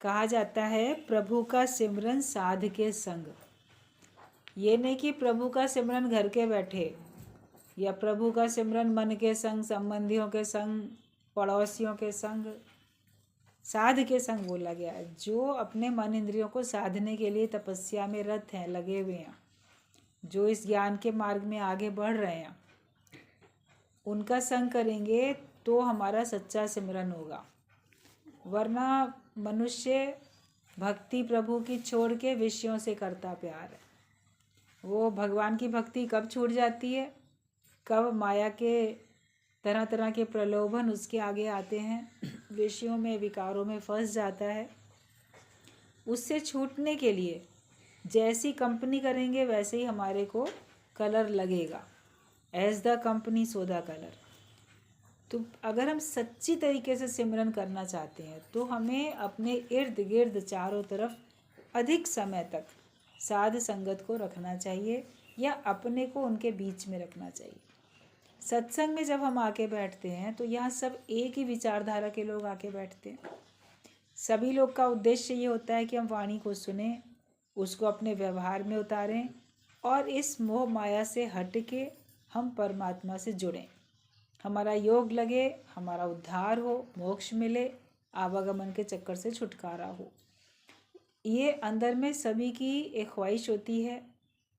कहा जाता है प्रभु का सिमरन साध के संग। ये नहीं कि प्रभु का सिमरन घर के बैठे, या प्रभु का सिमरन मन के संग, संबंधियों के संग, पड़ोसियों के संग, साध के संग बोला गया है। जो अपने मन इंद्रियों को साधने के लिए तपस्या में रत हैं, लगे हुए हैं, जो इस ज्ञान के मार्ग में आगे बढ़ रहे हैं, उनका संग करेंगे तो हमारा सच्चा सिमरन होगा। वरना मनुष्य भक्ति प्रभु की छोड़ के विषयों से करता प्यार है। वो भगवान की भक्ति कब छूट जाती है, कब माया के तरह तरह के प्रलोभन उसके आगे आते हैं, विषयों में, विकारों में फंस जाता है। उससे छूटने के लिए जैसी कंपनी करेंगे वैसे ही हमारे को कलर लगेगा। As the company so the colour. तो अगर हम सच्ची तरीके से सिमरन करना चाहते हैं तो हमें अपने इर्द गिर्द चारों तरफ अधिक समय तक साध संगत को रखना चाहिए, या अपने को उनके बीच में रखना चाहिए। सत्संग में जब हम आके बैठते हैं तो यहाँ सब एक ही विचारधारा के लोग आके बैठते हैं। सभी लोग का उद्देश्य ये होता है कि हम वाणी को सुने, उसको अपने व्यवहार में उतारें और इस मोह माया से हट के हम परमात्मा से जुड़ें। हमारा योग लगे, हमारा उद्धार हो, मोक्ष मिले, आवागमन के चक्कर से छुटकारा हो। ये अंदर में सभी की एक ख्वाहिश होती है,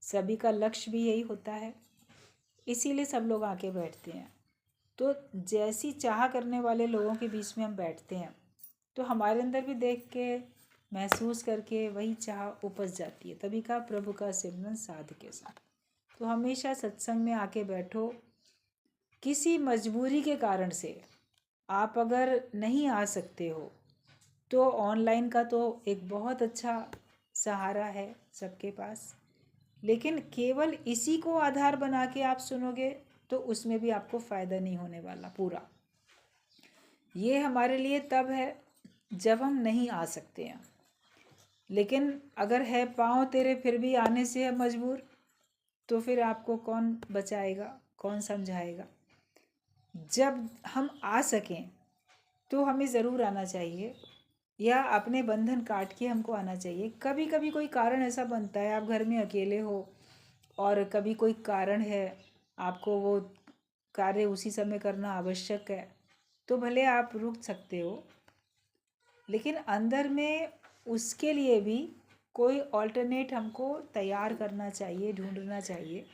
सभी का लक्ष्य भी यही होता है, इसीलिए सब लोग आके बैठते हैं। तो जैसी चाह करने वाले लोगों के बीच में हम बैठते हैं तो हमारे अंदर भी देख के, महसूस करके वही चाह उपज जाती है। तभी का प्रभु का सिमरन साध के साथ। तो हमेशा सत्संग में आके बैठो। किसी मजबूरी के कारण से आप अगर नहीं आ सकते हो तो ऑनलाइन का तो एक बहुत अच्छा सहारा है सबके पास, लेकिन केवल इसी को आधार बना के आप सुनोगे तो उसमें भी आपको फ़ायदा नहीं होने वाला पूरा। ये हमारे लिए तब है जब हम नहीं आ सकते हैं। लेकिन अगर है पाँव तेरे फिर भी आने से है मजबूर, तो फिर आपको कौन बचाएगा, कौन समझाएगा। जब हम आ सकें तो हमें ज़रूर आना चाहिए, या अपने बंधन काट के हमको आना चाहिए। कभी कभी कोई कारण ऐसा बनता है, आप घर में अकेले हो और कभी कोई कारण है, आपको वो कार्य उसी समय करना आवश्यक है, तो भले आप रुक सकते हो, लेकिन अंदर में उसके लिए भी कोई ऑल्टरनेट हमको तैयार करना चाहिए, ढूंढना चाहिए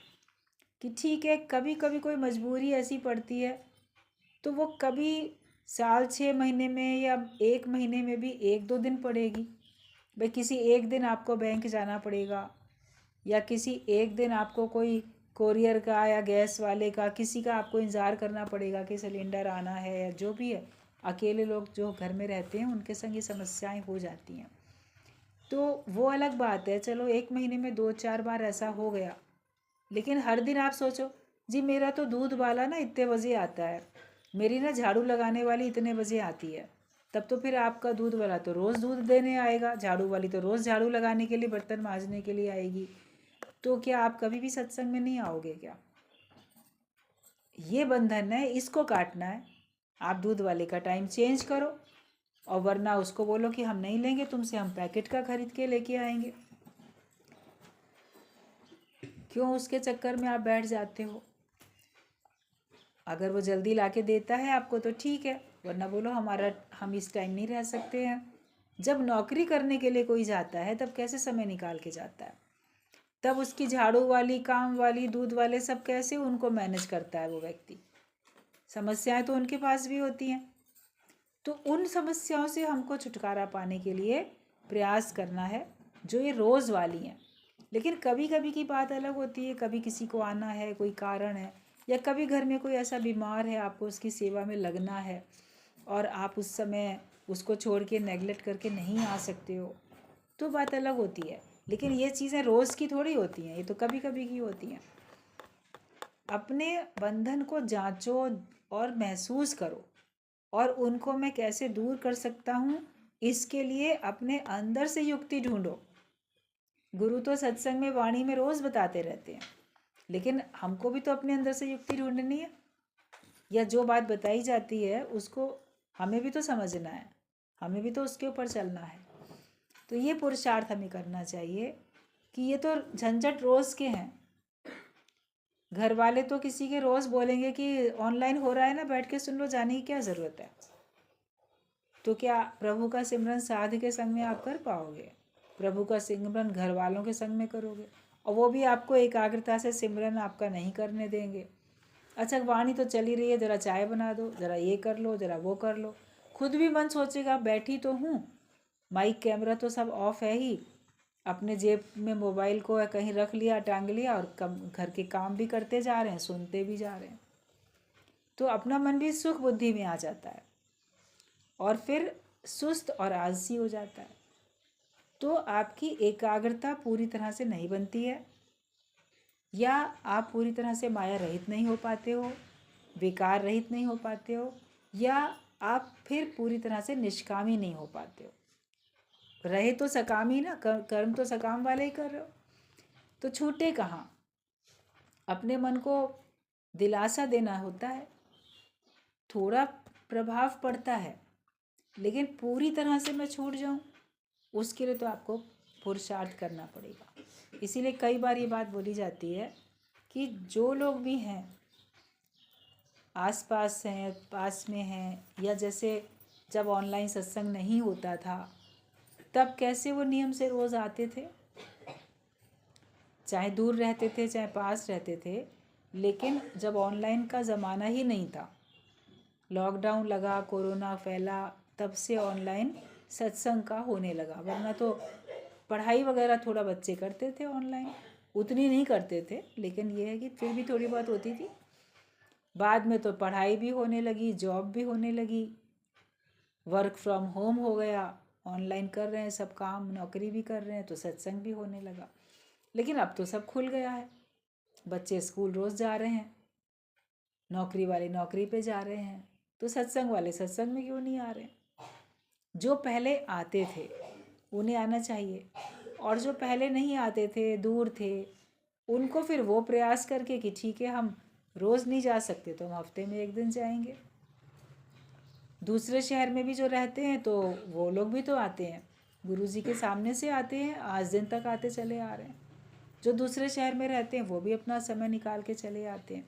कि ठीक है, कभी कभी कोई मजबूरी ऐसी पड़ती है तो वो कभी साल 6 महीने में या 1 महीने में भी 1-2 दिन पड़ेगी। भाई किसी एक दिन आपको बैंक जाना पड़ेगा, या किसी एक दिन आपको कोई कोरियर का या गैस वाले का, किसी का आपको इंतज़ार करना पड़ेगा कि सिलेंडर आना है, या जो भी है। अकेले लोग जो घर में रहते हैं उनके संग ये समस्याएं हो जाती हैं, तो वो अलग बात है। चलो 1 महीने में 2-4 बार ऐसा हो गया, लेकिन हर दिन आप सोचो जी मेरा तो दूध वाला ना इतने बजे आता है, मेरी ना झाड़ू लगाने वाली इतने बजे आती है, तब तो फिर आपका दूध वाला तो रोज़ दूध देने आएगा, झाड़ू वाली तो रोज़ झाड़ू लगाने के लिए, बर्तन मांजने के लिए आएगी। तो क्या आप कभी भी सत्संग में नहीं आओगे क्या? ये बंधन है, इसको काटना है। आप दूध वाले का टाइम चेंज करो, और वरना उसको बोलो कि हम नहीं लेंगे तुमसे, हम पैकेट का खरीद के लेके आएंगे। क्यों उसके चक्कर में आप बैठ जाते हो? अगर वो जल्दी लाके देता है आपको तो ठीक है, वरना बोलो हम इस टाइम नहीं रह सकते हैं। जब नौकरी करने के लिए कोई जाता है तब कैसे समय निकाल के जाता है, तब उसकी झाड़ू वाली, काम वाली, दूध वाले सब कैसे उनको मैनेज करता है वो व्यक्ति। समस्याएं तो उनके पास भी होती हैं। तो उन समस्याओं से हमको छुटकारा पाने के लिए प्रयास करना है, जो ये रोज़ वाली हैं। लेकिन कभी कभी की बात अलग होती है, कभी किसी को आना है, कोई कारण है, या कभी घर में कोई ऐसा बीमार है, आपको उसकी सेवा में लगना है और आप उस समय उसको छोड़ के नेगलेक्ट करके नहीं आ सकते हो, तो बात अलग होती है। लेकिन ये चीज़ें रोज़ की थोड़ी होती हैं, ये तो कभी कभी की होती हैं। अपने बंधन को जांचो और महसूस करो, और उनको मैं कैसे दूर कर सकता हूँ, इसके लिए अपने अंदर से युक्ति ढूंढो। गुरु तो सत्संग में, वाणी में रोज़ बताते रहते हैं, लेकिन हमको भी तो अपने अंदर से युक्ति ढूंढनी है, या जो बात बताई जाती है उसको हमें भी तो समझना है, हमें भी तो उसके ऊपर चलना है। तो ये पुरुषार्थ हमें करना चाहिए कि ये तो झंझट रोज़ के हैं। घर वाले तो किसी के रोज़ बोलेंगे कि ऑनलाइन हो रहा है ना, बैठ के सुन लो, जाने की क्या ज़रूरत है। तो क्या प्रभु का सिमरन साध के संग में आप कर पाओगे? प्रभु का सिमरन घर वालों के संग में करोगे, और वो भी आपको एकाग्रता से सिमरन आपका नहीं करने देंगे। अच्छा, वाणी तो चली रही है, ज़रा चाय बना दो, ज़रा ये कर लो, ज़रा वो कर लो। खुद भी मन सोचेगा बैठी तो हूँ, माइक कैमरा तो सब ऑफ है ही, अपने जेब में मोबाइल को कहीं रख लिया, टांग लिया, और घर के काम भी करते जा रहे हैं, सुनते भी जा रहे हैं। तो अपना मन भी सुख बुद्धि में आ जाता है और फिर सुस्त और आलसी हो जाता है। तो आपकी एकाग्रता पूरी तरह से नहीं बनती है, या आप पूरी तरह से माया रहित नहीं हो पाते हो, विकार रहित नहीं हो पाते हो, या आप फिर पूरी तरह से निष्कामी नहीं हो पाते हो। रहे तो सकामी ना, कर्म तो सकाम वाले ही कर रहे हो, तो छूटे कहाँ। अपने मन को दिलासा देना होता है, थोड़ा प्रभाव पड़ता है, लेकिन पूरी तरह से मैं छूट जाऊं, उसके लिए तो आपको पुरुषार्थ करना पड़ेगा। इसीलिए कई बार ये बात बोली जाती है कि जो लोग भी हैं, आसपास हैं, पास में हैं, या जैसे जब ऑनलाइन सत्संग नहीं होता था तब कैसे वो नियम से रोज़ आते थे, चाहे दूर रहते थे चाहे पास रहते थे। लेकिन जब ऑनलाइन का ज़माना ही नहीं था, लॉकडाउन लगा, कोरोना फैला, तब से ऑनलाइन सत्संग का होने लगा। वरना तो पढ़ाई वगैरह थोड़ा बच्चे करते थे ऑनलाइन, उतनी नहीं करते थे, लेकिन ये है कि फिर भी थोड़ी बहुत होती थी। बाद में तो पढ़ाई भी होने लगी, जॉब भी होने लगी, वर्क फ्रॉम होम हो गया, ऑनलाइन कर रहे हैं सब काम, नौकरी भी कर रहे हैं, तो सत्संग भी होने लगा। लेकिन अब तो सब खुल गया है, बच्चे स्कूल रोज़ जा रहे हैं, नौकरी वाले नौकरी पे जा रहे हैं, तो सत्संग वाले सत्संग में क्यों नहीं आ रहे? जो पहले आते थे उन्हें आना चाहिए, और जो पहले नहीं आते थे, दूर थे, उनको फिर वो प्रयास करके कि ठीक है हम रोज़ नहीं जा सकते तो हम हफ्ते में एक दिन जाएंगे। दूसरे शहर में भी जो रहते हैं तो वो लोग भी तो आते हैं, गुरुजी के सामने से आते हैं, आज दिन तक आते चले आ रहे हैं। जो दूसरे शहर में रहते हैं वो भी अपना समय निकाल के चले आते हैं।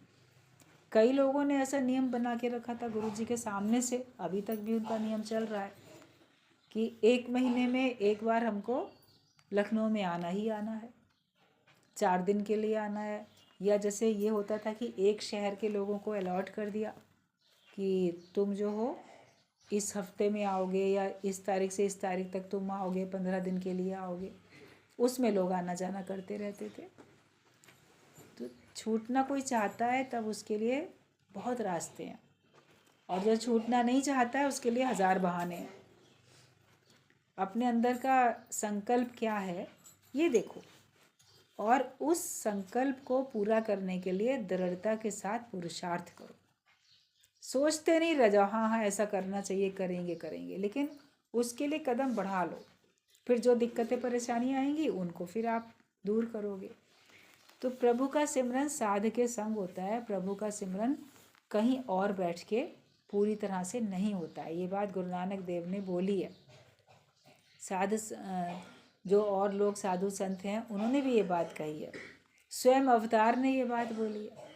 कई लोगों ने ऐसा नियम बना के रखा था गुरुजी के सामने से, अभी तक भी उनका नियम चल रहा है कि 1 महीने में एक बार हमको लखनऊ में आना ही आना है, 4 दिन के लिए आना है। या जैसे ये होता था कि एक शहर के लोगों को अलॉट कर दिया कि तुम जो हो इस हफ्ते में आओगे, या इस तारीख से इस तारीख तक तुम आओगे, 15 दिन के लिए आओगे, उसमें लोग आना जाना करते रहते थे। तो छूटना कोई चाहता है तब उसके लिए बहुत रास्ते हैं, और जो छूटना नहीं चाहता है उसके लिए 1000 बहाने हैं। अपने अंदर का संकल्प क्या है ये देखो, और उस संकल्प को पूरा करने के लिए दृढ़ता के साथ पुरुषार्थ करो। सोचते नहीं रह जाओ हाँ हाँ ऐसा करना चाहिए, करेंगे करेंगे, लेकिन उसके लिए कदम बढ़ा लो, फिर जो दिक्कतें परेशानियाँ आएंगी उनको फिर आप दूर करोगे। तो प्रभु का सिमरन साध के संग होता है, प्रभु का सिमरन कहीं और बैठ के पूरी तरह से नहीं होता है। ये बात गुरु नानक देव ने बोली है। साधु जो और लोग साधु संत हैं उन्होंने भी ये बात कही है, स्वयं अवतार ने ये बात बोली है,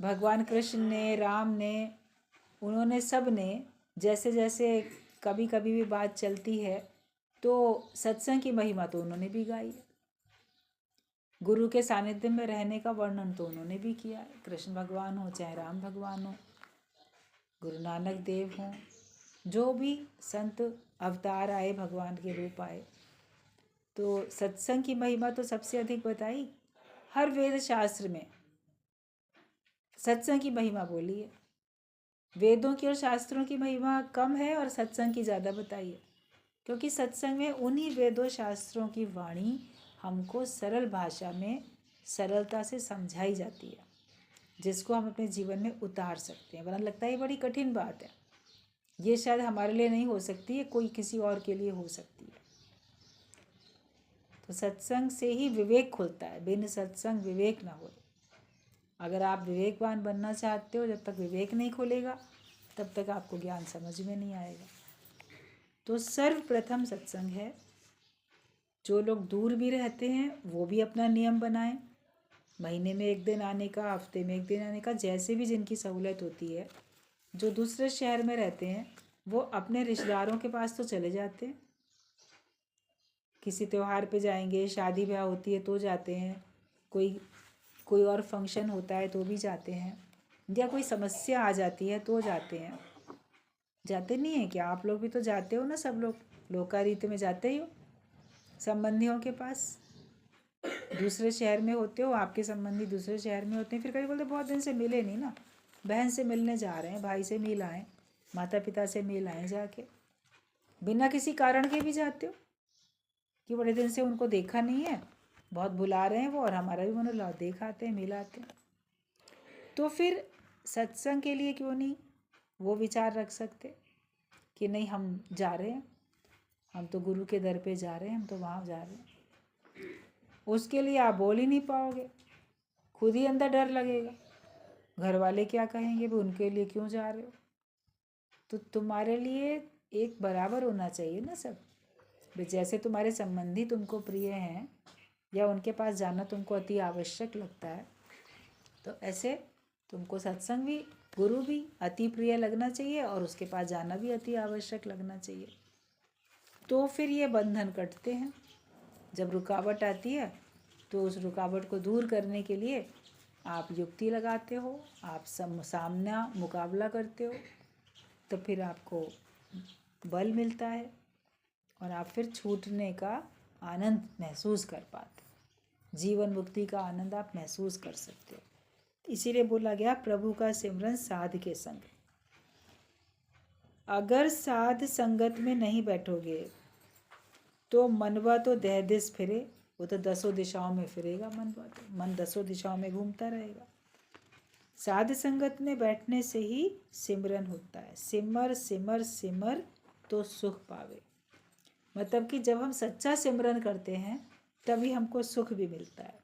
भगवान कृष्ण ने, राम ने, उन्होंने सब ने जैसे जैसे कभी कभी भी बात चलती है तो सत्संग की महिमा तो उन्होंने भी गाई है, गुरु के सानिध्य में रहने का वर्णन तो उन्होंने भी किया है। कृष्ण भगवान हो चाहे राम भगवान हो, गुरु नानक देव हों, जो भी संत अवतार आए, भगवान के रूप आए, तो सत्संग की महिमा तो सबसे अधिक बताई। हर वेद शास्त्र में सत्संग की महिमा बोली है, वेदों की और शास्त्रों की महिमा कम है और सत्संग की ज़्यादा बताई है, क्योंकि सत्संग में उन्हीं वेदों शास्त्रों की वाणी हमको सरल भाषा में सरलता से समझाई जाती है, जिसको हम अपने जीवन में उतार सकते हैं। वरना लगता है ये बड़ी कठिन बात है, ये शायद हमारे लिए नहीं हो सकती है, कोई किसी और के लिए हो सकती है। तो सत्संग से ही विवेक खुलता है, बिन सत्संग विवेक ना हो। अगर आप विवेकवान बनना चाहते हो, जब तक विवेक नहीं खुलेगा तब तक आपको ज्ञान समझ में नहीं आएगा। तो सर्वप्रथम सत्संग है, जो लोग दूर भी रहते हैं वो भी अपना नियम बनाएं, महीने में 1 दिन आने का, हफ्ते में 1 दिन आने का, जैसे भी जिनकी सहूलत होती है। जो दूसरे शहर में रहते हैं वो अपने रिश्तेदारों के पास तो चले जाते हैं, किसी त्यौहार पे जाएंगे, शादी ब्याह होती है तो जाते हैं, कोई कोई और फंक्शन होता है तो भी जाते हैं, या कोई समस्या आ जाती है तो जाते हैं। जाते नहीं है क्या? आप लोग भी तो जाते हो ना, सब लोग लोकारीत में जाते ही हो संबंधियों के पास। दूसरे शहर में होते हो, आपके संबंधी दूसरे शहर में होते हैं, फिर कभी बोलते बहुत दिन से मिले नहीं ना, बहन से मिलने जा रहे हैं, भाई से मिल आए, माता पिता से मिल आए, जाके बिना किसी कारण के भी जाते हो कि बड़े दिन से उनको देखा नहीं है, बहुत बुला रहे हैं वो, और हमारा भी मन ला देख आते हैं, मिल आते हैं। तो फिर सत्संग के लिए क्यों नहीं वो विचार रख सकते कि नहीं हम जा रहे हैं, हम तो गुरु के दर पे जा रहे हैं, हम तो वहाँ जा रहे हैं। उसके लिए आप बोल ही नहीं पाओगे, खुद ही अंदर डर लगेगा, घर वाले क्या कहेंगे, भी उनके लिए क्यों जा रहे हो। तो तुम्हारे लिए एक बराबर होना चाहिए ना सब। जैसे तुम्हारे संबंधी तुमको प्रिय हैं या उनके पास जाना तुमको अति आवश्यक लगता है, तो ऐसे तुमको सत्संग भी, गुरु भी अति प्रिय लगना चाहिए और उसके पास जाना भी अति आवश्यक लगना चाहिए। तो फिर ये बंधन कटते हैं। जब रुकावट आती है तो उस रुकावट को दूर करने के लिए आप युक्ति लगाते हो, आप सामना मुकाबला करते हो, तो फिर आपको बल मिलता है और आप फिर छूटने का आनंद महसूस कर पाते हो, जीवन मुक्ति का आनंद आप महसूस कर सकते हो। इसीलिए बोला गया प्रभु का सिमरन साध के संग। अगर साध संगत में नहीं बैठोगे तो मनवा तो देह दिस फिरे, वो तो 10 दिशाओं में फिरेगा, मनवा तो मन 10 दिशाओं में घूमता रहेगा। साध संगत में बैठने से ही सिमरन होता है। सिमर सिमर सिमर तो सुख पावे, मतलब कि जब हम सच्चा सिमरन करते हैं तभी हमको सुख भी मिलता है।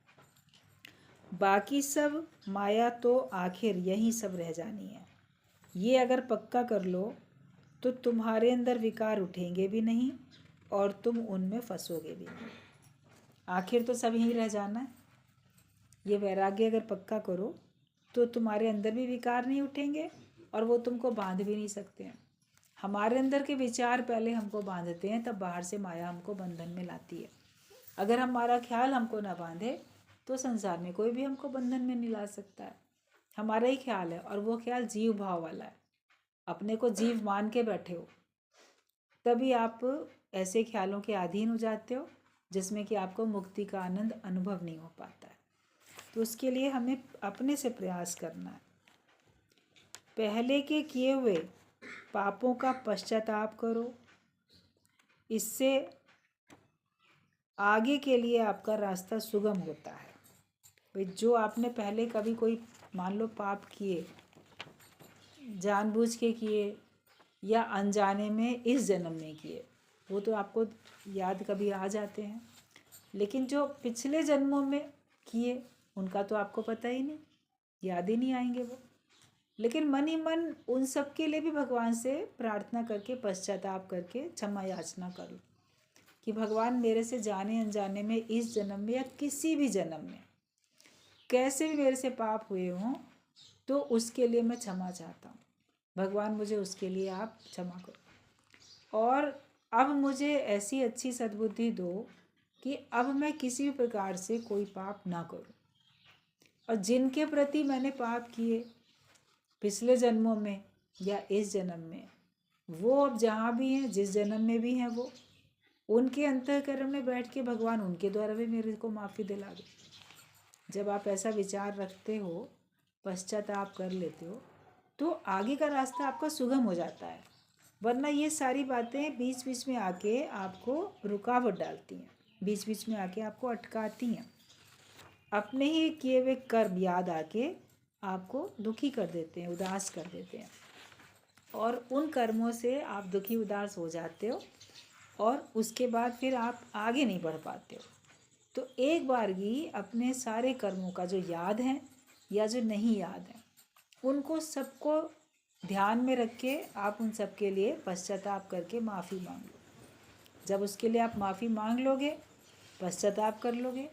बाकी सब माया तो आखिर यही सब रह जानी है, ये अगर पक्का कर लो तो तुम्हारे अंदर विकार उठेंगे भी नहीं और तुम उनमें फंसोगे भी नहीं। आखिर तो सब यहीं रह जाना है। ये वैराग्य अगर पक्का करो तो तुम्हारे अंदर भी विकार नहीं उठेंगे और वो तुमको बांध भी नहीं सकते हैं। हमारे अंदर के विचार पहले हमको बांधते हैं, तब बाहर से माया हमको बंधन में लाती है। अगर हमारा ख्याल हमको ना बांधे तो संसार में कोई भी हमको बंधन में नहीं ला सकता है। हमारा ही ख्याल है, और वो ख्याल जीव भाव वाला है, अपने को जीव मान के बैठे हो, तभी आप ऐसे ख्यालों के अधीन हो जाते हो जिसमें कि आपको मुक्ति का आनंद अनुभव नहीं हो पाता है। तो उसके लिए हमें अपने से प्रयास करना है। पहले के किए हुए पापों का पश्चाताप करो, इससे आगे के लिए आपका रास्ता सुगम होता है। भाई जो आपने पहले कभी कोई मान लो पाप किए, जानबूझ के किए या अनजाने में इस जन्म में किए, वो तो आपको याद कभी आ जाते हैं, लेकिन जो पिछले जन्मों में किए उनका तो आपको पता ही नहीं, याद ही नहीं आएंगे वो। लेकिन मन ही मन उन सब के लिए भी भगवान से प्रार्थना करके, पश्चाताप करके क्षमा याचना करो कि भगवान मेरे से जाने अनजाने में इस जन्म में या किसी भी जन्म में कैसे भी मेरे से पाप हुए हों तो उसके लिए मैं क्षमा चाहता हूँ, भगवान मुझे उसके लिए आप क्षमा करो। और अब मुझे ऐसी अच्छी सद्बुद्धि दो कि अब मैं किसी भी प्रकार से कोई पाप ना करूं, और जिनके प्रति मैंने पाप किए पिछले जन्मों में या इस जन्म में, वो अब जहाँ भी हैं, जिस जन्म में भी हैं, वो उनके अंतःकरण में बैठ के भगवान उनके द्वारा भी मेरे को माफ़ी दिला दो। जब आप ऐसा विचार रखते हो, पश्चाताप कर लेते हो, तो आगे का रास्ता आपका सुगम हो जाता है। वरना ये सारी बातें बीच बीच में आके आपको रुकावट डालती हैं, बीच बीच में आके आपको अटकाती हैं। अपने ही किए हुए कर्म याद आके आपको दुखी कर देते हैं, उदास कर देते हैं, और उन कर्मों से आप दुखी उदास हो जाते हो और उसके बाद फिर आप आगे नहीं बढ़ पाते हो। तो एक बार ही अपने सारे कर्मों का जो याद है या जो नहीं याद है, उनको सबको ध्यान में रख के आप उन सब के लिए पश्चाताप करके माफ़ी मांग लो। जब उसके लिए आप माफ़ी मांग लोगे पश्चाताप कर लोगे।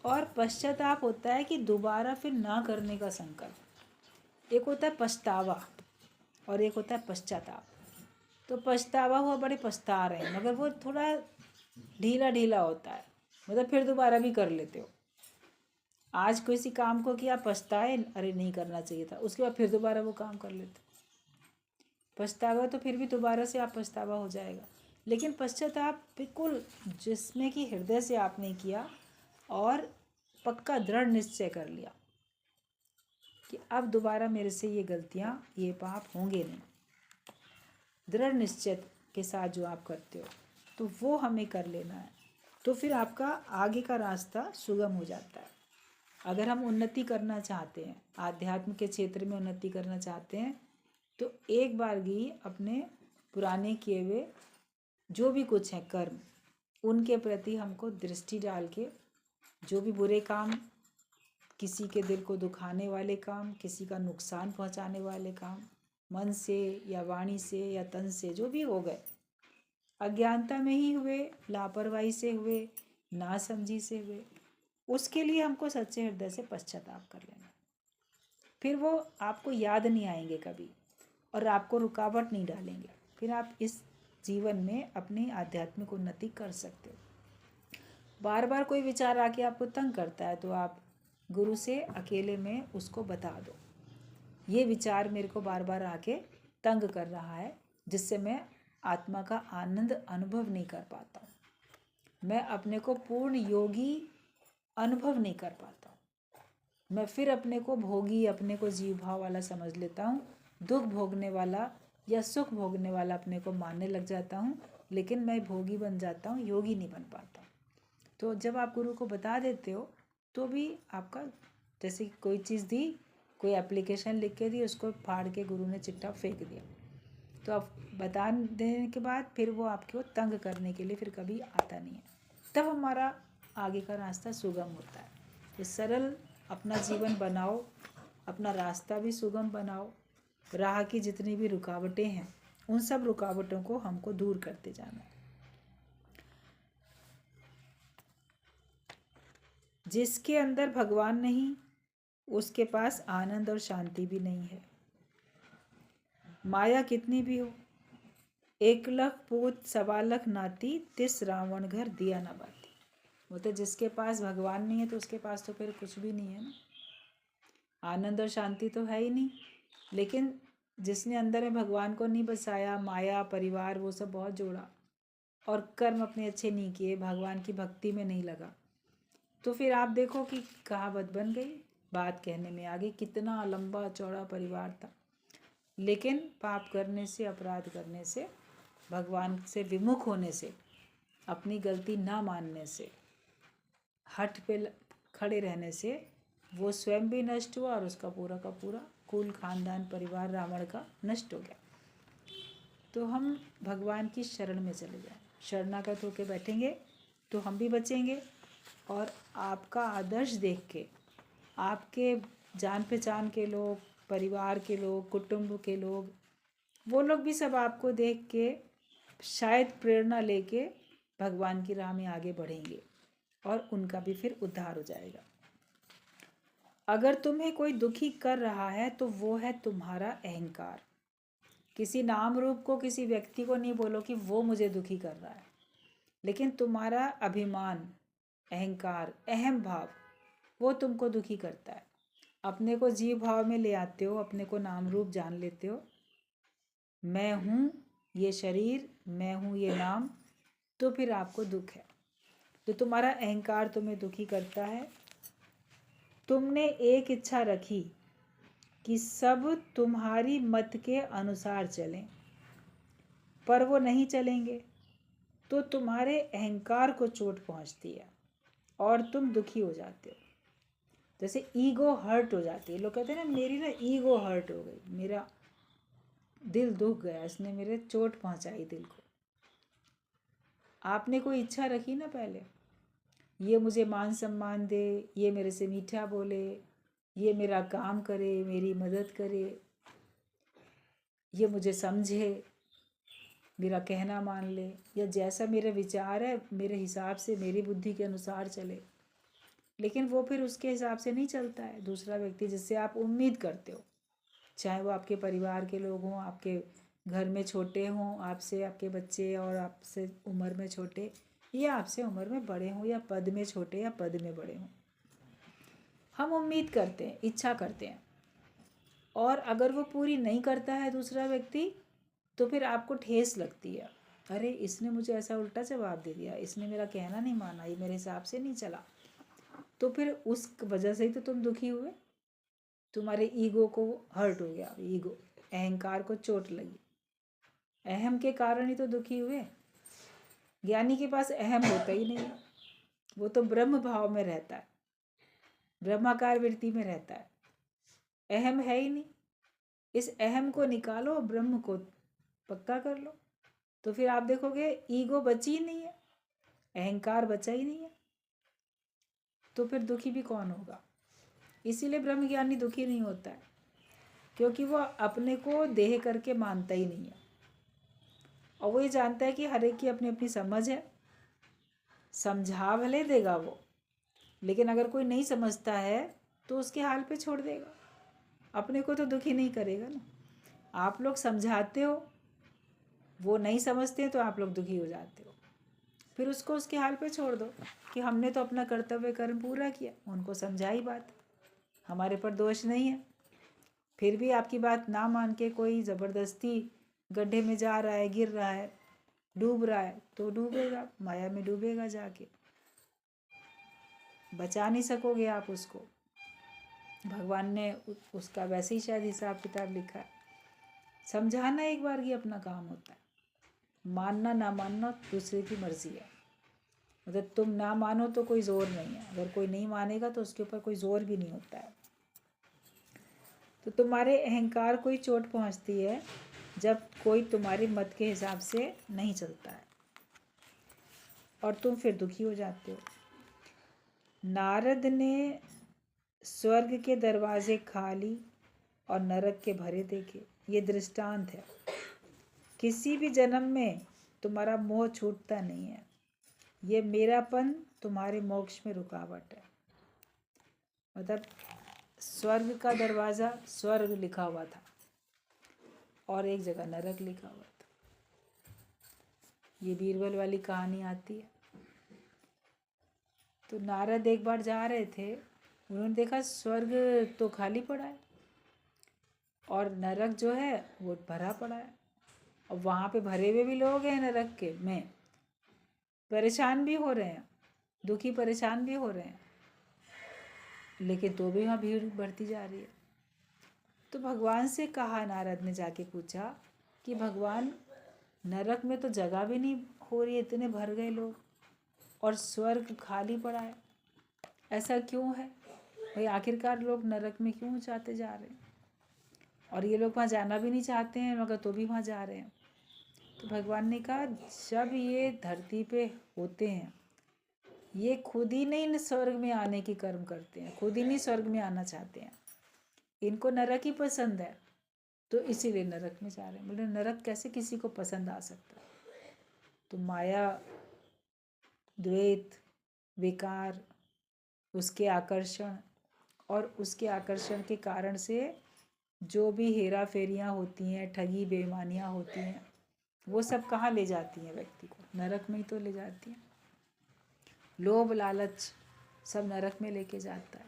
और पश्चाताप होता है कि दोबारा फिर ना करने का संकल्प। एक होता है पछतावा और एक होता है पश्चाताप। तो पछतावा हुआ, बड़े पछता रहे हैं, मगर वो थोड़ा ढीला ढीला होता है, मतलब फिर दोबारा भी कर लेते हो। आज किसी काम को किया, पछताए, अरे नहीं करना चाहिए था, उसके बाद फिर दोबारा वो काम कर लेते। पछतावा तो फिर भी दोबारा से आप पछतावा हो जाएगा। लेकिन पश्चाताप बिल्कुल जिसमें कि हृदय से आपने किया और पक्का दृढ़ निश्चय कर लिया कि अब दोबारा मेरे से ये गलतियाँ, ये पाप होंगे नहीं। दृढ़ निश्चय के साथ जो आप करते हो, तो वो हमें कर लेना है। तो फिर आपका आगे का रास्ता सुगम हो जाता है। अगर हम उन्नति करना चाहते हैं, आध्यात्म के क्षेत्र में उन्नति करना चाहते हैं, तो एक बार ही अपने पुराने किए हुए जो भी कुछ है कर्म, उनके प्रति हमको दृष्टि डाल के, जो भी बुरे काम, किसी के दिल को दुखाने वाले काम, किसी का नुकसान पहुंचाने वाले काम, मन से या वाणी से या तन से जो भी हो गए, अज्ञानता में ही हुए, लापरवाही से हुए, नासमझी से हुए, उसके लिए हमको सच्चे हृदय से पश्चाताप कर लेना। फिर वो आपको याद नहीं आएंगे कभी और आपको रुकावट नहीं डालेंगे। फिर आप इस जीवन में अपनी आध्यात्मिक उन्नति कर सकते हो। बार बार कोई विचार आके आपको तंग करता है, तो आप गुरु से अकेले में उसको बता दो, ये विचार मेरे को बार बार आके तंग कर रहा है, जिससे मैं आत्मा का आनंद अनुभव नहीं कर पाता हूँ, मैं अपने को पूर्ण योगी अनुभव नहीं कर पाता हूँ। मैं फिर अपने को भोगी, अपने को जीव भाव वाला समझ लेता हूँ, दुख भोगने वाला या सुख भोगने वाला अपने को मानने लग जाता हूँ, लेकिन मैं भोगी बन जाता हूँ, योगी नहीं बन पाता। तो जब आप गुरु को बता देते हो, तो भी आपका, जैसे कोई चीज़ दी, कोई एप्लीकेशन लिख के दी, उसको फाड़ के गुरु ने चिट्ठा फेंक दिया, तो आप बता देने के बाद फिर वो आपको तंग करने के लिए फिर कभी आता नहीं है। तब हमारा आगे का रास्ता सुगम होता है। तो सरल अपना जीवन बनाओ, अपना रास्ता भी सुगम बनाओ। राह की जितनी भी रुकावटें हैं, उन सब रुकावटों को हमको दूर करते जाना है। जिसके अंदर भगवान नहीं, उसके पास आनंद और शांति भी नहीं है। माया कितनी भी हो, 1,00,000 पूत 1,15,00,000 नाती, 30 रावण घर दिया न बाती। वो तो जिसके पास भगवान नहीं है, तो उसके पास तो फिर कुछ भी नहीं है ना, आनंद और शांति तो है ही नहीं। लेकिन जिसने अंदर में भगवान को नहीं बसाया, माया, परिवार, वो सब बहुत जोड़ा और कर्म अपने अच्छे नहीं किए, भगवान की भक्ति में नहीं लगा, तो फिर आप देखो कि कहावत बन गई, बात कहने में आ गई, कितना लंबा चौड़ा परिवार था, लेकिन पाप करने से, अपराध करने से, भगवान से विमुख होने से, अपनी गलती ना मानने से, हठ पे खड़े रहने से वो स्वयं भी नष्ट हुआ और उसका पूरा का पूरा कुल, खानदान, परिवार रावण का नष्ट हो गया। तो हम भगवान की शरण में चले जाएं, शरणागत होके बैठेंगे तो हम भी बचेंगे। और आपका आदर्श देख के आपके जान पहचान के लोग, परिवार के लोग, कुटुंब के लोग, वो लोग भी सब आपको देख के शायद प्रेरणा लेके भगवान की राह में आगे बढ़ेंगे और उनका भी फिर उद्धार हो जाएगा। अगर तुम्हें कोई दुखी कर रहा है, तो वो है तुम्हारा अहंकार। किसी नाम रूप को, किसी व्यक्ति को नहीं बोलो कि वो मुझे दुखी कर रहा है, लेकिन तुम्हारा अभिमान, अहंकार, अहम भाव, वो तुमको दुखी करता है। अपने को जीव भाव में ले आते हो, अपने को नाम रूप जान लेते हो, मैं हूँ ये शरीर, मैं हूँ ये नाम, तो फिर आपको दुख है। तो तुम्हारा अहंकार तुम्हें दुखी करता है। तुमने एक इच्छा रखी कि सब तुम्हारी मत के अनुसार चलें, पर वो नहीं चलेंगे, तो तुम्हारे अहंकार को चोट पहुंचती है और तुम दुखी हो जाते हो। जैसे ईगो हर्ट हो जाती है, लोग कहते हैं ना, मेरी ना ईगो हर्ट हो गई, मेरा दिल दुख गया, इसने मेरे चोट पहुंचाई दिल को। आपने कोई इच्छा रखी ना पहले, ये मुझे मान सम्मान दे, ये मेरे से मीठा बोले, ये मेरा काम करे, मेरी मदद करे, ये मुझे समझे, मेरा कहना मान ले, या जैसा मेरे विचार है मेरे हिसाब से मेरी बुद्धि के अनुसार चले। लेकिन वो फिर उसके हिसाब से नहीं चलता है दूसरा व्यक्ति जिससे आप उम्मीद करते हो, चाहे वो आपके परिवार के लोग हों, आपके घर में छोटे हों, आपसे आपके बच्चे, और आपसे उम्र में छोटे, या आपसे उम्र में बड़े हों, या पद में छोटे या पद में बड़े हों। हम उम्मीद करते हैं, इच्छा करते हैं, और अगर वो पूरी नहीं करता है दूसरा व्यक्ति तो फिर आपको ठेस लगती है, अरे इसने मुझे ऐसा उल्टा जवाब दे दिया, इसने मेरा कहना नहीं माना, ये मेरे हिसाब से नहीं चला। तो फिर उस वजह से ही तो तुम दुखी हुए, तुम्हारे ईगो को हर्ट हो गया, ईगो अहंकार को चोट लगी, अहम के कारण ही तो दुखी हुए। ज्ञानी के पास अहम होता ही नहीं है, वो तो ब्रह्म भाव में रहता है, ब्रह्माकार वृत्ति में रहता है, अहम है ही नहीं। इस अहम को निकालो, ब्रह्म को पक्का कर लो, तो फिर आप देखोगे ईगो बची ही नहीं है, अहंकार बचा ही नहीं है, तो फिर दुखी भी कौन होगा। इसीलिए ब्रह्मज्ञानी दुखी नहीं होता है, क्योंकि वो अपने को देह करके मानता ही नहीं है, और वो ये जानता है कि हर एक की अपनी अपनी समझ है, समझा भले देगा वो, लेकिन अगर कोई नहीं समझता है तो उसके हाल पे छोड़ देगा, अपने को तो दुखी नहीं करेगा ना। आप लोग समझाते हो, वो नहीं समझते हैं तो आप लोग दुखी हो जाते हो, फिर उसको उसके हाल पे छोड़ दो कि हमने तो अपना कर्तव्य कर्म पूरा किया, उनको समझाई बात, हमारे पर दोष नहीं है। फिर भी आपकी बात ना मान के कोई ज़बरदस्ती गड्ढे में जा रहा है, गिर रहा है, डूब रहा है, तो डूबेगा, माया में डूबेगा, जाके बचा नहीं सकोगे आप उसको। भगवान ने उसका वैसे ही शायद हिसाब किताब लिखा है। समझाना एक बार ही अपना काम होता है, मानना ना मानना दूसरे की मर्जी है। मतलब तुम ना मानो तो कोई ज़ोर नहीं है, अगर कोई नहीं मानेगा तो उसके ऊपर कोई ज़ोर भी नहीं होता है। तो तुम्हारे अहंकार को ही चोट पहुंचती है जब कोई तुम्हारे मत के हिसाब से नहीं चलता है, और तुम फिर दुखी हो जाते हो। नारद ने स्वर्ग के दरवाजे खाली और नरक के भरे देखे, ये दृष्टांत है। किसी भी जन्म में तुम्हारा मोह छूटता नहीं है, ये मेरापन तुम्हारे मोक्ष में रुकावट है। मतलब स्वर्ग का दरवाज़ा स्वर्ग लिखा हुआ था और एक जगह नरक लिखा हुआ था। ये बीरबल वाली कहानी आती है। तो नारद एक बार जा रहे थे, उन्होंने देखा स्वर्ग तो खाली पड़ा है और नरक जो है वो भरा पड़ा है, और वहाँ पे भरे हुए भी लोग हैं नरक के में, परेशान भी हो रहे हैं, दुखी परेशान भी हो रहे हैं, लेकिन तो भी वहाँ भीड़ बढ़ती जा रही है। तो भगवान से कहा, नारद ने जाके पूछा कि भगवान नरक में तो जगह भी नहीं हो रही, इतने भर गए लोग, और स्वर्ग खाली पड़ा है, ऐसा क्यों है भाई? आखिरकार लोग नरक में क्यों जाते जा रहे हैं, और ये लोग वहाँ जाना भी नहीं चाहते हैं मगर तो भी वहाँ जा रहे हैं। तो भगवान ने कहा, जब ये धरती पे होते हैं ये खुद ही नहीं स्वर्ग में आने की कर्म करते हैं, खुद ही नहीं स्वर्ग में आना चाहते हैं, इनको नरक ही पसंद है, तो इसीलिए नरक में जा रहे हैं। बोले नरक कैसे किसी को पसंद आ सकता है? तो माया, द्वैत, विकार, उसके आकर्षण, और उसके आकर्षण के कारण से जो भी हेरा फेरियाँ होती हैं, ठगी बेईमानियाँ होती हैं, वो सब कहाँ ले जाती हैं व्यक्ति को? नरक में ही तो ले जाती हैं। लोभ लालच सब नरक में लेके जाता है,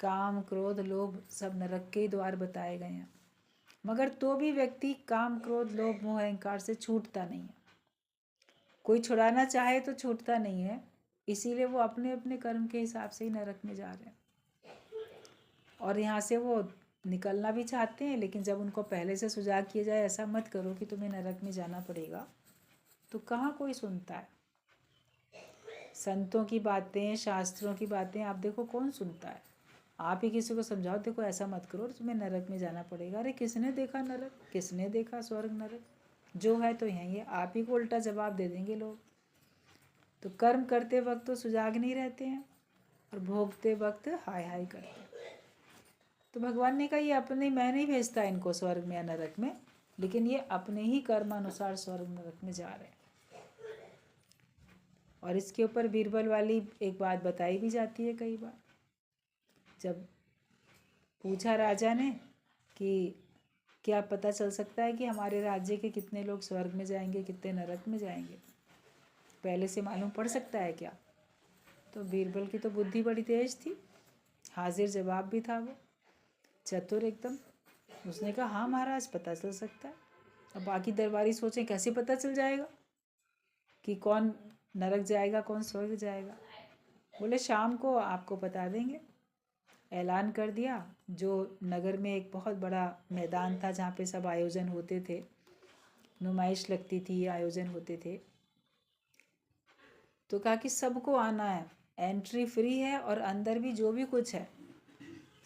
काम क्रोध लोभ सब नरक के ही द्वार बताए गए हैं। मगर तो भी व्यक्ति काम क्रोध लोभ मोह अहंकार से छूटता नहीं है। कोई छुड़ाना चाहे तो छूटता नहीं है, इसीलिए वो अपने अपने कर्म के हिसाब से ही नरक में जा रहे हैं, और यहाँ से वो निकलना भी चाहते हैं, लेकिन जब उनको पहले से सुझाव किया जाए ऐसा मत करो कि तुम्हें नरक में जाना पड़ेगा, तो कहाँ कोई सुनता है। संतों की बातें, शास्त्रों की बातें आप देखो कौन सुनता है। आप ही किसी को समझाओ, देखो ऐसा मत करो तुम्हें नरक में जाना पड़ेगा, अरे किसने देखा नरक, किसने देखा स्वर्ग नरक, जो है तो यहीं है, आप ही को उल्टा जवाब दे देंगे लोग। तो कर्म करते वक्त तो सुजाग नहीं रहते हैं, और भोगते वक्त हाय हाय करते हैं। तो भगवान ने कहा ये अपने, मैं नहीं भेजता इनको स्वर्ग में या नरक में, लेकिन ये अपने ही कर्मानुसार स्वर्ग नरक में जा रहे हैं। और इसके ऊपर बीरबल वाली एक बात बताई भी जाती है कई बार। जब पूछा राजा ने कि क्या पता चल सकता है कि हमारे राज्य के कितने लोग स्वर्ग में जाएंगे, कितने नरक में जाएंगे, पहले से मालूम पड़ सकता है क्या? तो बीरबल की तो बुद्धि बड़ी तेज थी, हाजिर जवाब भी था वो, चतुर एकदम। उसने कहा हाँ महाराज, पता चल सकता है। अब बाकी दरबारी सोचें कैसे पता चल जाएगा कि कौन नरक जाएगा कौन स्वर्ग जाएगा। बोले शाम को आपको बता देंगे। ऐलान कर दिया। जो नगर में एक बहुत बड़ा मैदान था जहाँ पे सब आयोजन होते थे, नुमाइश लगती थी, आयोजन होते थे, तो कहा कि सबको आना है, एंट्री फ्री है और अंदर भी जो भी कुछ है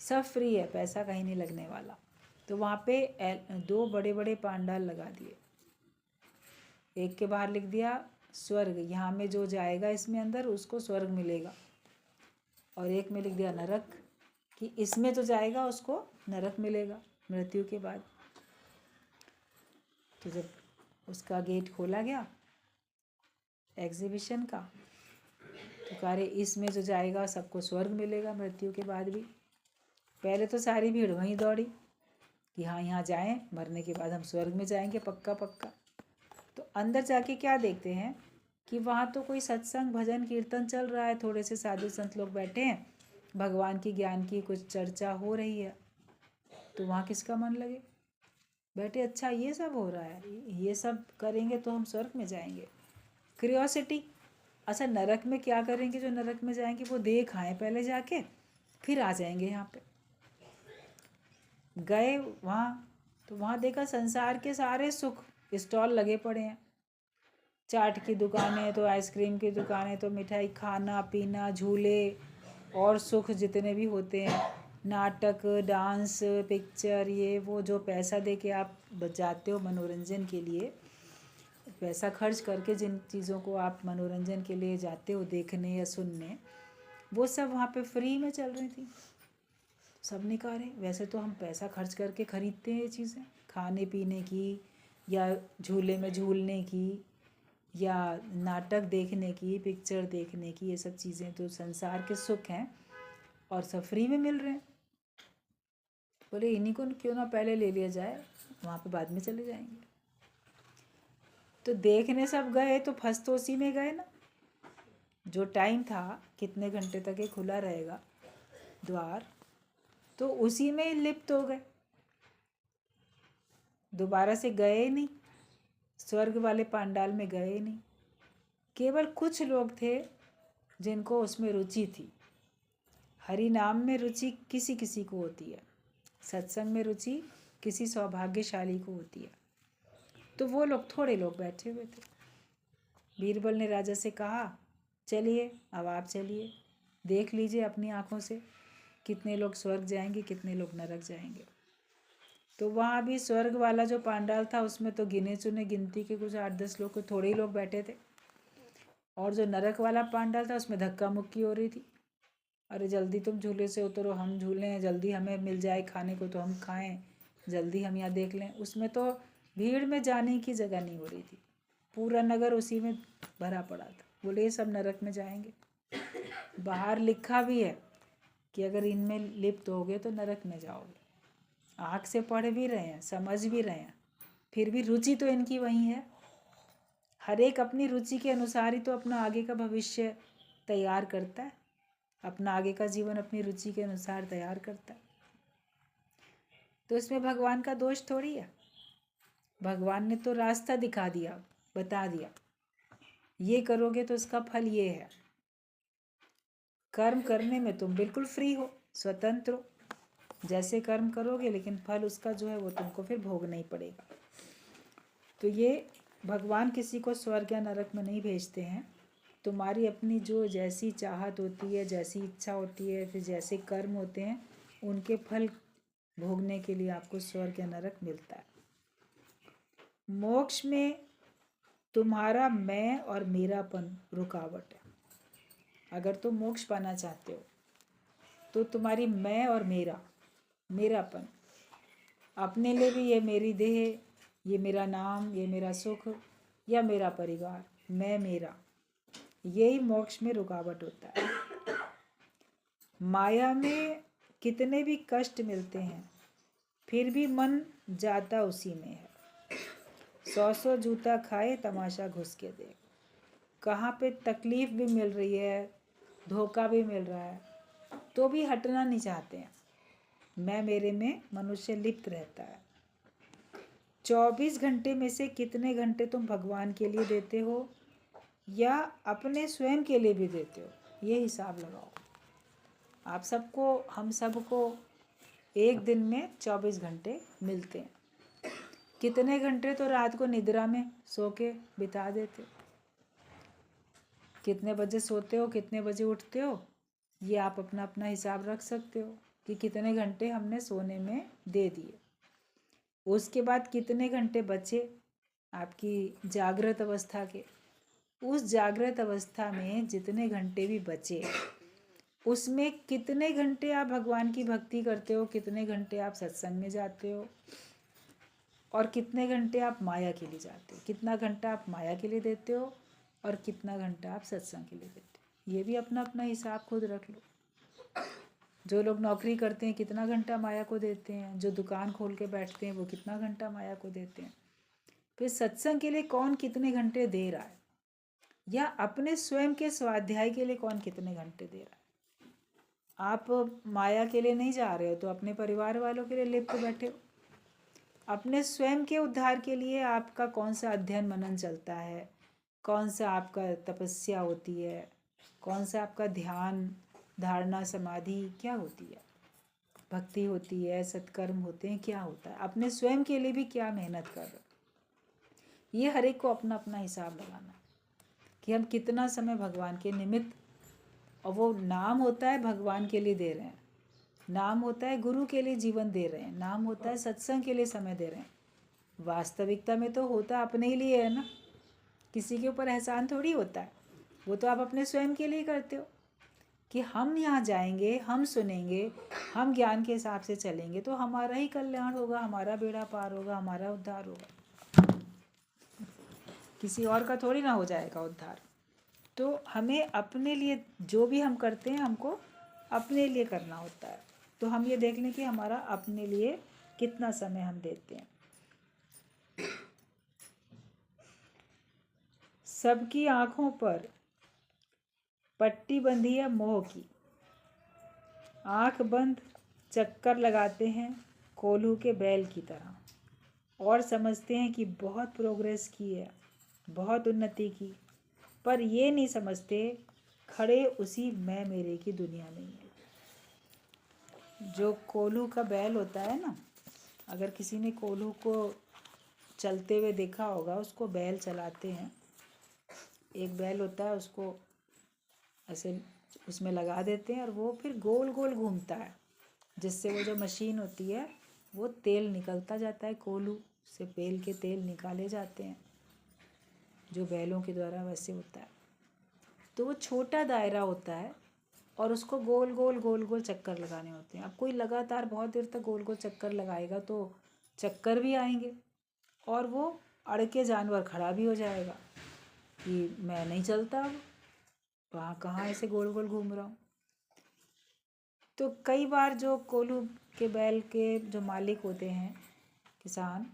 सब फ्री है, पैसा कहीं नहीं लगने वाला। तो वहाँ पे 2 बड़े बड़े पांडाल लगा दिए। एक के बाहर लिख दिया स्वर्ग, यहाँ में जो जाएगा इसमें अंदर उसको स्वर्ग मिलेगा, और एक में लिख दिया नरक कि इसमें जो जाएगा उसको नरक मिलेगा मृत्यु के बाद। तो जब उसका गेट खोला गया एग्जीबिशन का, तो कह रहे इसमें जो जाएगा सबको स्वर्ग मिलेगा मृत्यु के बाद भी। पहले तो सारी भीड़ वहीं दौड़ी कि हाँ यहाँ जाएं, मरने के बाद हम स्वर्ग में जाएंगे पक्का पक्का। तो अंदर जाके क्या देखते हैं कि वहाँ तो कोई सत्संग भजन कीर्तन चल रहा है, थोड़े से साधु संत लोग बैठे हैं, भगवान की ज्ञान की कुछ चर्चा हो रही है। तो वहाँ किसका मन लगे? बैठे अच्छा ये सब हो रहा है, ये सब करेंगे तो हम स्वर्ग में जाएंगे। क्यूरियोसिटी, अच्छा नरक में क्या करेंगे जो नरक में जाएंगे, वो देख आए पहले जाके, फिर आ जाएंगे यहाँ पे। गए वहाँ, तो वहाँ देखा संसार के सारे सुख स्टॉल लगे पड़े हैं। चाट की दुकानें, तो आइसक्रीम की दुकानें, तो मिठाई, खाना पीना, झूले और सुख जितने भी होते हैं, नाटक, डांस, पिक्चर, ये वो जो पैसा दे के आप जाते हो मनोरंजन के लिए, पैसा खर्च करके जिन चीज़ों को आप मनोरंजन के लिए जाते हो देखने या सुनने, वो सब वहाँ पे फ्री में चल रही थी। सब ने कहा वैसे तो हम पैसा खर्च करके ख़रीदते हैं ये चीज़ें, खाने पीने की या झूले में झूलने की या नाटक देखने की, पिक्चर देखने की, ये सब चीज़ें तो संसार के सुख हैं और सब फ्री में मिल रहे हैं। बोले इन्हीं को क्यों ना पहले ले लिया जाए, वहाँ पे बाद में चले जाएंगे। तो देखने सब गए तो फंस तो उसी में गए ना। जो टाइम था कितने घंटे तक ये खुला रहेगा द्वार, तो उसी में लिप्त हो गए, दोबारा से गए नहीं, स्वर्ग वाले पांडाल में गए नहीं। केवल कुछ लोग थे जिनको उसमें रुचि थी। हरि नाम में रुचि किसी किसी को होती है, सत्संग में रुचि किसी सौभाग्यशाली को होती है। तो वो लोग, थोड़े लोग बैठे हुए थे। बीरबल ने राजा से कहा चलिए अब आप चलिए, देख लीजिए अपनी आँखों से कितने लोग स्वर्ग जाएंगे, कितने लोग नरक जाएंगे। तो वहाँ भी स्वर्ग वाला जो पांडाल था उसमें तो गिने चुने गिनती के कुछ 8-10 लोग, थोड़े ही लोग बैठे थे। और जो नरक वाला पांडाल था उसमें धक्का मुक्की हो रही थी, अरे जल्दी तुम झूले से उतरो, हम झूलें, जल्दी हमें मिल जाए खाने को तो हम खाएं, जल्दी हम यहाँ देख लें। उसमें तो भीड़ में जाने की जगह नहीं हो रही थी, पूरा नगर उसी में भरा पड़ा था। बोले ये सब नरक में जाएंगे। बाहर लिखा भी है कि अगर इनमें लिप्त होगे तो नरक में जाओगे। आँख से पढ़ भी रहे हैं, समझ भी रहे हैं, फिर भी रुचि तो इनकी वही है। हर एक अपनी रुचि के अनुसार ही तो अपना आगे का भविष्य तैयार करता है, अपना आगे का जीवन अपनी रुचि के अनुसार तैयार करता है। तो इसमें भगवान का दोष थोड़ी है। भगवान ने तो रास्ता दिखा दिया, बता दिया ये करोगे तो इसका फल ये है। कर्म करने में तुम बिल्कुल फ्री हो, स्वतंत्र हो, जैसे कर्म करोगे, लेकिन फल उसका जो है वो तुमको फिर भोगना ही पड़ेगा। तो ये भगवान किसी को स्वर्ग या नरक में नहीं भेजते हैं। तुम्हारी अपनी जो जैसी चाहत होती है, जैसी इच्छा होती है, फिर जैसे कर्म होते हैं, उनके फल भोगने के लिए आपको स्वर्ग या नरक मिलता है। मोक्ष में तुम्हारा मैं और मेरापन रुकावट है। अगर तुम मोक्ष पाना चाहते हो तो तुम्हारी मैं और मेरापन, अपने लिए भी ये मेरी देह, ये मेरा नाम, ये मेरा सुख या मेरा परिवार, मैं मेरा, यही मोक्ष में रुकावट होता है। माया में कितने भी कष्ट मिलते हैं फिर भी मन जाता उसी में है। 100 जूता खाए तमाशा घुस के देख। कहाँ पे तकलीफ भी मिल रही है, धोखा भी मिल रहा है, तो भी हटना नहीं चाहते हैं। मैं मेरे में मनुष्य लिप्त रहता है। 24 घंटे में से कितने घंटे तुम भगवान के लिए देते हो या अपने स्वयं के लिए भी देते हो, ये हिसाब लगाओ। आप सबको, हम सबको एक दिन में 24 घंटे मिलते हैं। कितने घंटे तो रात को निद्रा में सो के बिता देते हो। कितने बजे सोते हो, कितने बजे उठते हो, ये आप अपना अपना हिसाब रख सकते हो कि कितने घंटे हमने सोने में दे दिए। उसके बाद कितने घंटे बचे आपकी जागृत अवस्था के। उस जागृत अवस्था में जितने घंटे भी बचे उसमें कितने घंटे आप भगवान की भक्ति करते हो, कितने घंटे आप सत्संग में जाते हो और कितने घंटे आप माया के लिए जाते हो। कितना घंटा आप माया के लिए देते हो और कितना घंटा आप सत्संग के लिए देते हो। ये भी अपना अपना हिसाब खुद रख लो। जो लोग नौकरी करते हैं कितना घंटा माया को देते हैं, जो दुकान खोल के बैठते हैं वो कितना घंटा माया को देते हैं। फिर सत्संग के लिए कौन कितने घंटे दे रहा है या अपने स्वयं के स्वाध्याय के लिए कौन कितने घंटे दे रहा है। आप माया के लिए नहीं जा रहे हो तो अपने परिवार वालों के लिए लिप्त बैठे हो। अपने स्वयं के उद्धार के लिए आपका कौन सा अध्ययन मनन चलता है, कौन सा आपका तपस्या होती है, कौन सा आपका ध्यान धारणा समाधि क्या होती है, भक्ति होती है, सत्कर्म होते हैं, क्या होता है। अपने स्वयं के लिए भी क्या मेहनत कर रहे हो। ये हर एक को अपना अपना हिसाब लगाना कि हम कितना समय भगवान के निमित्त, और वो नाम होता है भगवान के लिए दे रहे हैं, नाम होता है गुरु के लिए जीवन दे रहे हैं, नाम होता है सत्संग के लिए समय दे रहे हैं। वास्तविकता में तो होता अपने ही लिए है ना, किसी के ऊपर एहसान थोड़ी होता है। वो तो आप अपने स्वयं के लिए करते हो कि हम यहाँ जाएंगे, हम सुनेंगे, हम ज्ञान के हिसाब से चलेंगे तो हमारा ही कल्याण होगा, हमारा बेड़ा पार होगा, हमारा उद्धार होगा। किसी और का थोड़ी ना हो जाएगा उद्धार। तो हमें अपने लिए जो भी हम करते हैं हमको अपने लिए करना होता है। तो हम ये देख लें कि हमारा अपने लिए कितना समय हम देते हैं। सबकी आंखों पर पट्टी बंधी है मोह की। आंख बंद चक्कर लगाते हैं कोल्हू के बैल की तरह और समझते हैं कि बहुत प्रोग्रेस की है, बहुत उन्नति की, पर ये नहीं समझते खड़े उसी मैं मेरे की दुनिया में है। जो कोल्हू का बैल होता है ना, अगर किसी ने कोल्हू को चलते हुए देखा होगा, उसको बैल चलाते हैं। एक बैल होता है, उसको ऐसे उसमें लगा देते हैं और वो फिर गोल गोल घूमता है, जिससे वो जो मशीन होती है वो तेल निकलता जाता है। कोल्हू से बैल के तेल निकाले जाते हैं जो बैलों के द्वारा वैसे होता है। तो वो छोटा दायरा होता है और उसको गोल गोल गोल गोल चक्कर लगाने होते हैं। अब कोई लगातार बहुत देर तक गोल गोल चक्कर लगाएगा तो चक्कर भी आएंगे और वो अड़ के जानवर खड़ा भी हो जाएगा कि मैं नहीं चलता, अब वहाँ कहाँ ऐसे गोल गोल घूम रहा हूँ। तो कई बार जो कोल्हू के बैल के जो मालिक होते हैं किसान,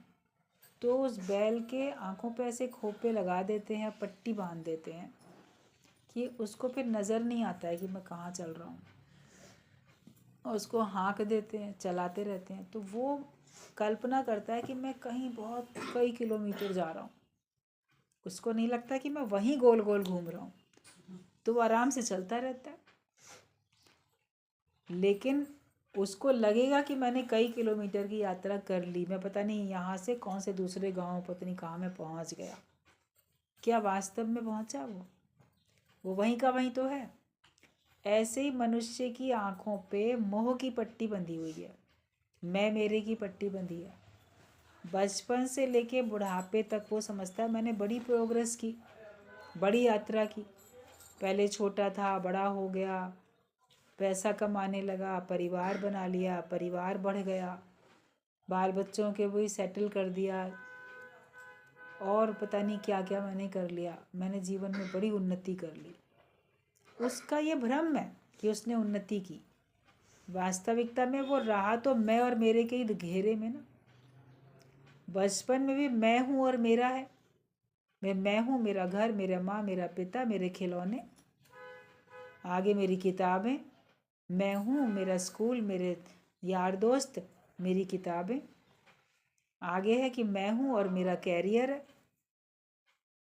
तो उस बैल के आँखों पे ऐसे खोपे लगा देते हैं, पट्टी बांध देते हैं कि उसको फिर नज़र नहीं आता है कि मैं कहाँ चल रहा हूँ, और उसको हाँक देते हैं, चलाते रहते हैं। तो वो कल्पना करता है कि मैं कहीं बहुत कई किलोमीटर जा रहा हूँ, उसको नहीं लगता कि मैं वहीं गोल गोल घूम रहा हूँ, तो वो आराम से चलता रहता है। लेकिन उसको लगेगा कि मैंने कई किलोमीटर की यात्रा कर ली, मैं पता नहीं यहाँ से कौन से दूसरे गांव पता नहीं कहाँ मैं पहुँच गया। क्या वास्तव में पहुँचा वो वहीं का वहीं तो है। ऐसे ही मनुष्य की आँखों पे मोह की पट्टी बंधी हुई है, मैं मेरे की पट्टी बंधी है। बचपन से लेके बुढ़ापे तक वो समझता है मैंने बड़ी प्रोग्रेस की, बड़ी यात्रा की। पहले छोटा था, बड़ा हो गया, पैसा कमाने लगा, परिवार बना लिया, परिवार बढ़ गया, बाल बच्चों के वही सेटल कर दिया, और पता नहीं क्या क्या मैंने कर लिया, मैंने जीवन में बड़ी उन्नति कर ली। उसका ये भ्रम है कि उसने उन्नति की। वास्तविकता में वो रहा तो मैं और मेरे के ही घेरे में ना। बचपन में भी मैं हूँ और मेरा है। मैं हूँ, मेरा घर, मेरा माँ, मेरा पिता, मेरे खिलौने, आगे मेरी किताबें। मैं हूँ, मेरा स्कूल, मेरे यार दोस्त, मेरी किताबें। आगे है कि मैं हूँ और मेरा कैरियर है,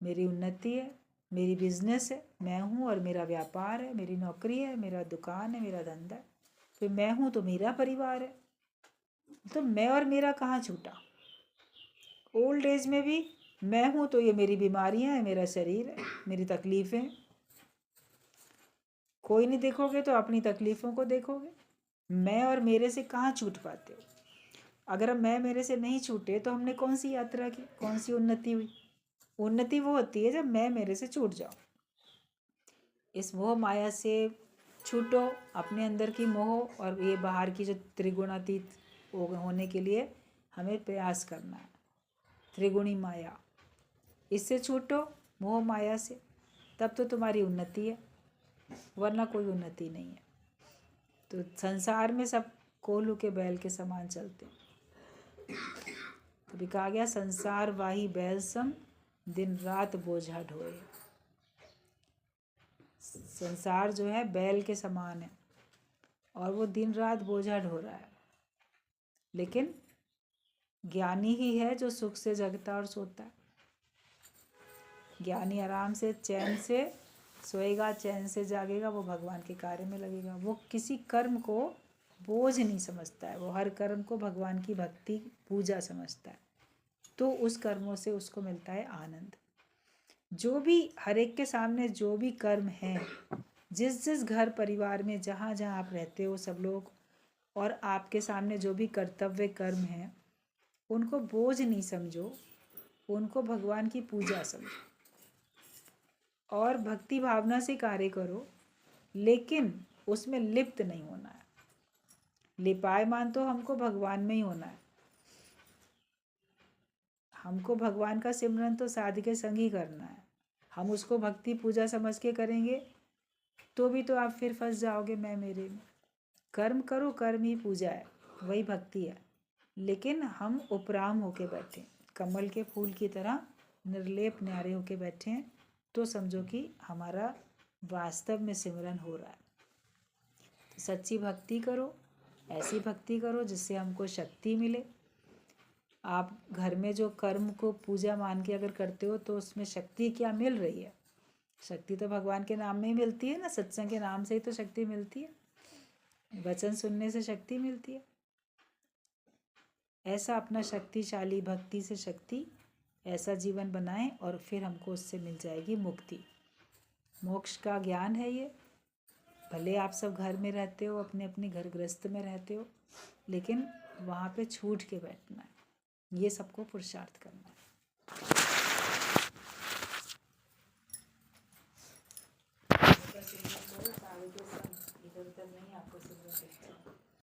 मेरी उन्नति है, मेरी बिजनेस है। मैं हूँ और मेरा व्यापार है, मेरी नौकरी है, मेरा दुकान है, मेरा धंधा है। फिर मैं हूँ तो मेरा परिवार है। तो मैं और मेरा कहाँ छूटा। ओल्ड एज में भी मैं हूँ तो ये मेरी बीमारियाँ हैं, मेरा शरीर है, मेरी तकलीफ़ें। कोई नहीं देखोगे तो अपनी तकलीफ़ों को देखोगे। मैं और मेरे से कहाँ छूट पाते हो। अगर मैं मेरे से नहीं छूटे तो हमने कौन सी यात्रा की, कौन सी उन्नति हुई। उन्नति वो होती है जब मैं मेरे से छूट जाऊँ। इस मोह माया से छूटो, अपने अंदर की मोह और ये बाहर की जो त्रिगुणातीत होने के लिए हमें प्रयास करना है। त्रिगुणी माया, इससे छूटो, मोह माया से, तब तो तुम्हारी उन्नति है, वरना कोई उन्नति नहीं है। तो संसार में सब कोल्हू के बैल के समान चलते हैं। तभी कहा गया संसार वाही बैल सम, दिन रात बोझा ढोए। संसार जो है बैल के समान है और वो दिन रात बोझा ढो रहा है। लेकिन ज्ञानी ही है जो सुख से जगता और सोता है। ज्ञानी आराम से चैन से सोएगा, चैन से जागेगा, वो भगवान के कार्य में लगेगा। वो किसी कर्म को बोझ नहीं समझता है, वो हर कर्म को भगवान की भक्ति पूजा समझता है। तो उस कर्मों से उसको मिलता है आनंद। जो भी हर एक के सामने जो भी कर्म हैं, जिस जिस घर परिवार में जहाँ जहाँ आप रहते हो सब लोग, और आपके सामने जो भी कर्तव्य कर्म हैं, उनको बोझ नहीं समझो, उनको भगवान की पूजा समझो और भक्ति भावना से कार्य करो। लेकिन उसमें लिप्त नहीं होना है। लिपायमान तो हमको भगवान में ही होना है। हमको भगवान का सिमरन तो साध के संग ही करना है। हम उसको भक्ति पूजा समझ के करेंगे तो भी तो आप फिर फंस जाओगे मैं मेरे में। कर्म करो, कर्म ही पूजा है, वही भक्ति है। लेकिन हम उपराम होके बैठे, कमल के फूल की तरह निर्लेप न्यारे होके बैठे हैं, तो समझो कि हमारा वास्तव में सिमरन हो रहा है। तो सच्ची भक्ति करो, ऐसी भक्ति करो जिससे हमको शक्ति मिले। आप घर में जो कर्म को पूजा मान के अगर करते हो तो उसमें शक्ति क्या मिल रही है। शक्ति तो भगवान के नाम में ही मिलती है ना, सत्संग के नाम से ही तो शक्ति मिलती है, वचन सुनने से शक्ति मिलती है। ऐसा अपना शक्तिशाली भक्ति से शक्ति ऐसा जीवन बनाएं और फिर हमको उससे मिल जाएगी मुक्ति। मोक्ष का ज्ञान है ये। भले आप सब घर में रहते हो, अपने अपने घर गृहस्थ में रहते हो, लेकिन वहाँ पे छूट के बैठना है, ये सबको पुरुषार्थ करना है। इधर उधर नहीं आपको